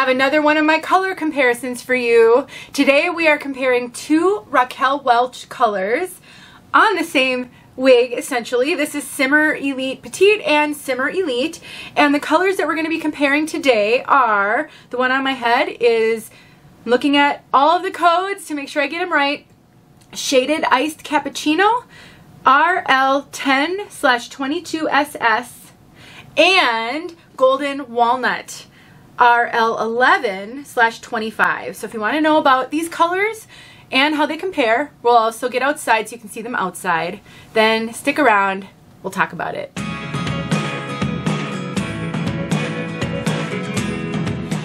have another one of my color comparisons for you. Today we are comparing two Raquel Welch colors on the same wig, essentially. This is 𝘕𝘖𝘔 Petite and 𝘕𝘖𝘔 Elite. And the colors that we're going to be comparing today are, the one on my head is, looking at all of the codes to make sure I get them right, Shaded Iced Cappuccino, RL10/22SS, and Golden Walnut, RL11/25. So if you want to know about these colors and how they compare, we'll also get outside so you can see them outside. Then stick around, we'll talk about it.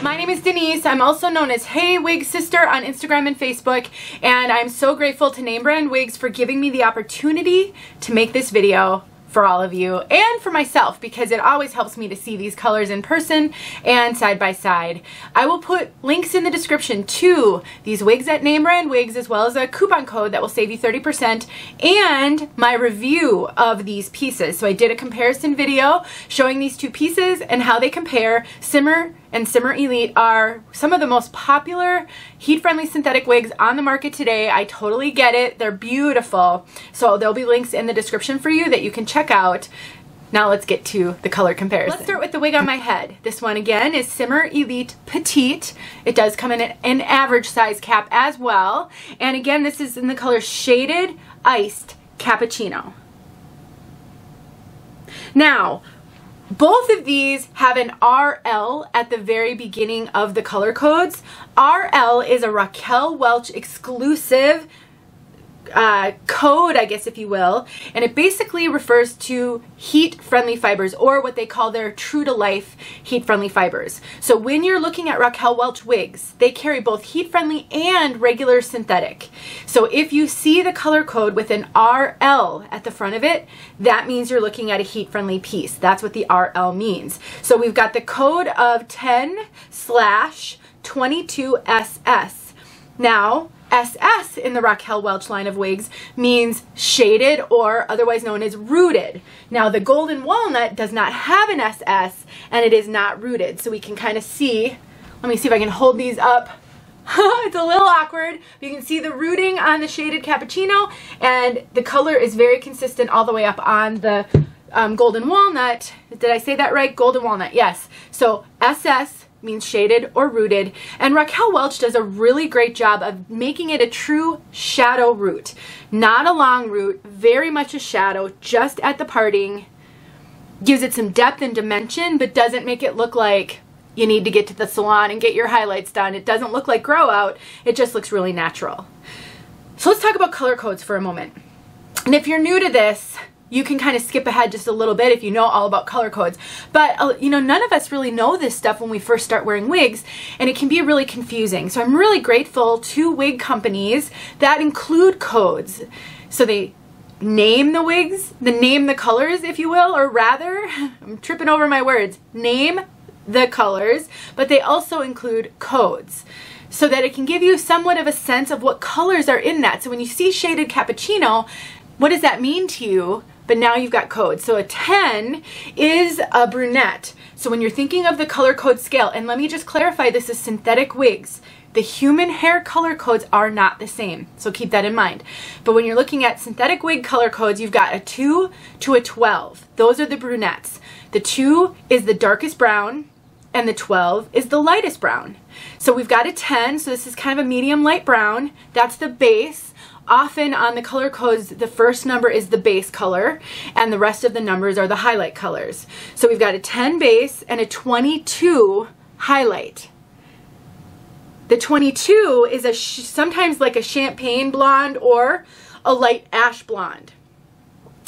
My name is Denise. I'm also known as heywigsister on Instagram and Facebook, and I'm so grateful to Name Brand Wigs for giving me the opportunity to make this video for all of you and for myself, because it always helps me to see these colors in person and side by side. I will put links in the description to these wigs at Name Brand Wigs, as well as a coupon code that will save you 30%, and my review of these pieces. So I did a comparison video showing these two pieces and how they compare. 𝘕𝘖 and 𝘕𝘖 Elite are some of the most popular heat-friendly synthetic wigs on the market today. I totally get it. They're beautiful. So there'll be links in the description for you that you can check out. Now let's get to the color comparison. Let's start with the wig on my head. This one again is 𝘕𝘖 Elite Petite. It does come in an average size cap as well. And again, this is in the color Shaded Iced Cappuccino. Now, both of these have an RL at the very beginning of the color codes. RL is a Raquel Welch exclusive code, I guess, if you will, and it basically refers to heat-friendly fibers, or what they call their true-to-life heat-friendly fibers. So when you're looking at Raquel Welch wigs, they carry both heat-friendly and regular synthetic. So if you see the color code with an RL at the front of it, that means you're looking at a heat-friendly piece. That's what the RL means. So we've got the code of 10/22SS. Now, SS in the Raquel Welch line of wigs means shaded, or otherwise known as rooted. Now the Golden Walnut does not have an SS, and it is not rooted. So we can kind of see, let me see if I can hold these up. It's a little awkward. You can see the rooting on the Shaded Cappuccino, and the color is very consistent all the way up on the Golden Walnut. Did I say that right? Golden Walnut, yes. So SS means shaded or rooted, and Raquel Welch does a really great job of making it a true shadow root. Not a long root, very much a shadow, just at the parting. Gives it some depth and dimension, but doesn't make it look like you need to get to the salon and get your highlights done. It doesn't look like grow out, it just looks really natural. So let's talk about color codes for a moment. And if you're new to this, you can kind of skip ahead just a little bit if you know all about color codes. But, you know, none of us really know this stuff when we first start wearing wigs, and it can be really confusing. So I'm really grateful to wig companies that include codes. So they name the wigs, name the colors, if you will, or rather, I'm tripping over my words, name the colors, but they also include codes, so that it can give you somewhat of a sense of what colors are in that. So when you see Shaded Cappuccino, what does that mean to you? But now you've got codes. So a 10 is a brunette. So when you're thinking of the color code scale, and let me just clarify, this is synthetic wigs. The human hair color codes are not the same, so keep that in mind. But when you're looking at synthetic wig color codes, you've got a 2 to a 12. Those are the brunettes. The 2 is the darkest brown, and the 12 is the lightest brown. So we've got a 10, so this is kind of a medium light brown. That's the base. Often on the color codes, the first number is the base color, and the rest of the numbers are the highlight colors. So we've got a 10 base and a 22 highlight. The 22 is sometimes like a champagne blonde or a light ash blonde.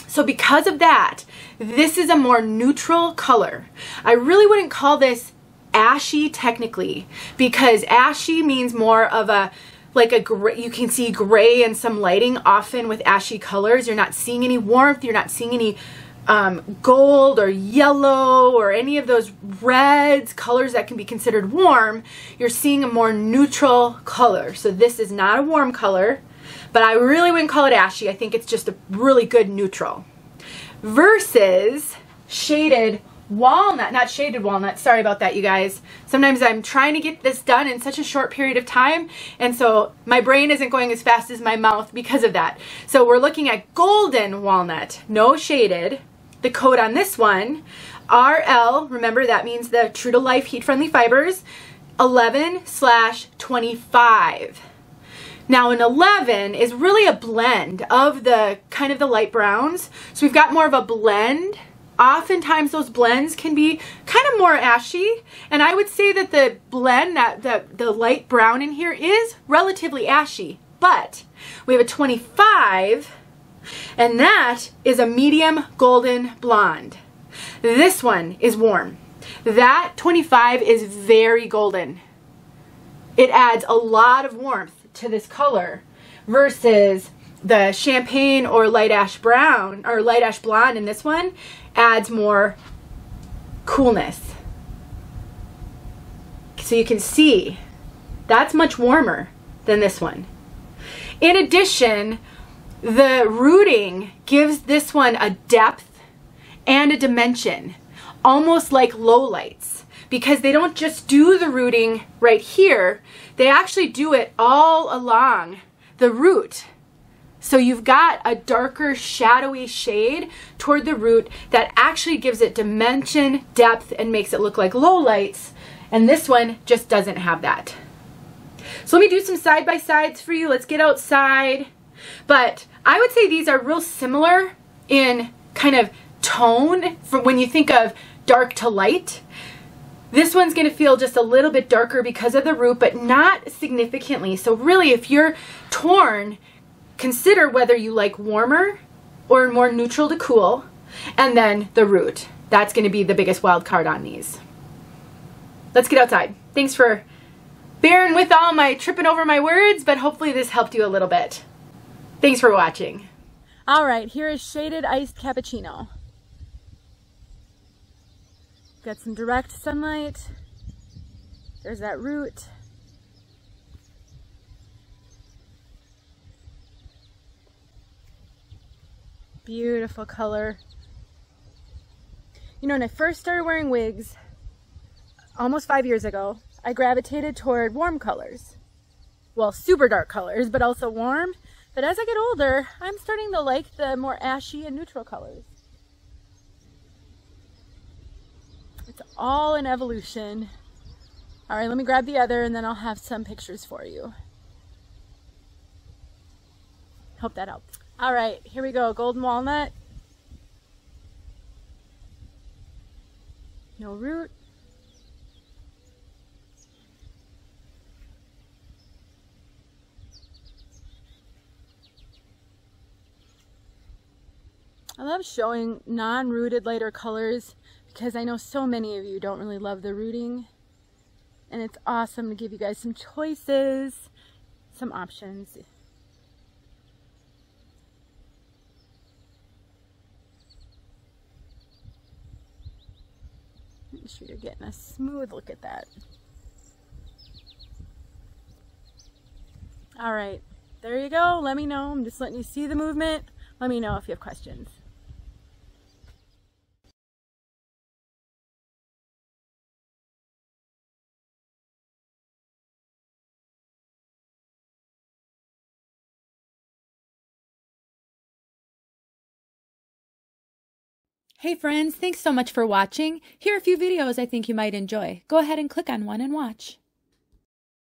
So because of that, this is a more neutral color. I really wouldn't call this ashy technically, because ashy means more of a gray. You can see gray and some lighting often with ashy colors. You're not seeing any warmth. You're not seeing any gold or yellow or any of those reds, colors that can be considered warm. You're seeing a more neutral color. So this is not a warm color, but I really wouldn't call it ashy. I think it's just a really good neutral. Versus Shaded walnut, not shaded walnut. Sorry about that, you guys. Sometimes I'm trying to get this done in such a short period of time, and so my brain isn't going as fast as my mouth because of that. So we're looking at golden walnut, no shaded. The code on this one, RL, remember that means the true to life heat friendly fibers, 11/25. Now an 11 is really a blend of the kind of the light browns. So we've got more of a blend. Oftentimes those blends can be kind of more ashy, and I would say that the blend, the light brown in here is relatively ashy, but we have a 25, and that is a medium golden blonde. This one is warm. That 25 is very golden. It adds a lot of warmth to this color versus the champagne or light ash brown or light ash blonde in this one adds more coolness. So you can see that's much warmer than this one. In addition, the rooting gives this one a depth and a dimension, almost like low lights, because they don't just do the rooting right here, they actually do it all along the root. So you've got a darker shadowy shade toward the root that actually gives it dimension, depth, and makes it look like low lights, and this one just doesn't have that. So let me do some side-by-sides for you. Let's get outside. But I would say these are real similar in kind of tone for when you think of dark to light. This one's going to feel just a little bit darker because of the root, but not significantly. So really, if you're torn, consider whether you like warmer or more neutral to cool, and then the root. That's going to be the biggest wild card on these. Let's get outside. Thanks for bearing with all my tripping over my words, but hopefully this helped you a little bit. Thanks for watching. All right, here is shaded iced cappuccino. Got some direct sunlight. There's that root. Beautiful color. You know, when I first started wearing wigs, almost 5 years ago, I gravitated toward warm colors. Well, super dark colors, but also warm. But as I get older, I'm starting to like the more ashy and neutral colors. It's all an evolution. All right, let me grab the other and then I'll have some pictures for you. Hope that helped. All right, here we go, golden walnut. No root. I love showing non-rooted lighter colors because I know so many of you don't really love the rooting, and it's awesome to give you guys some choices, some options. Make sure you're getting a smooth look at that. All right, there you go. Let me know. I'm just letting you see the movement. Let me know if you have questions. Hey friends, thanks so much for watching. Here are a few videos I think you might enjoy. Go ahead and click on one and watch.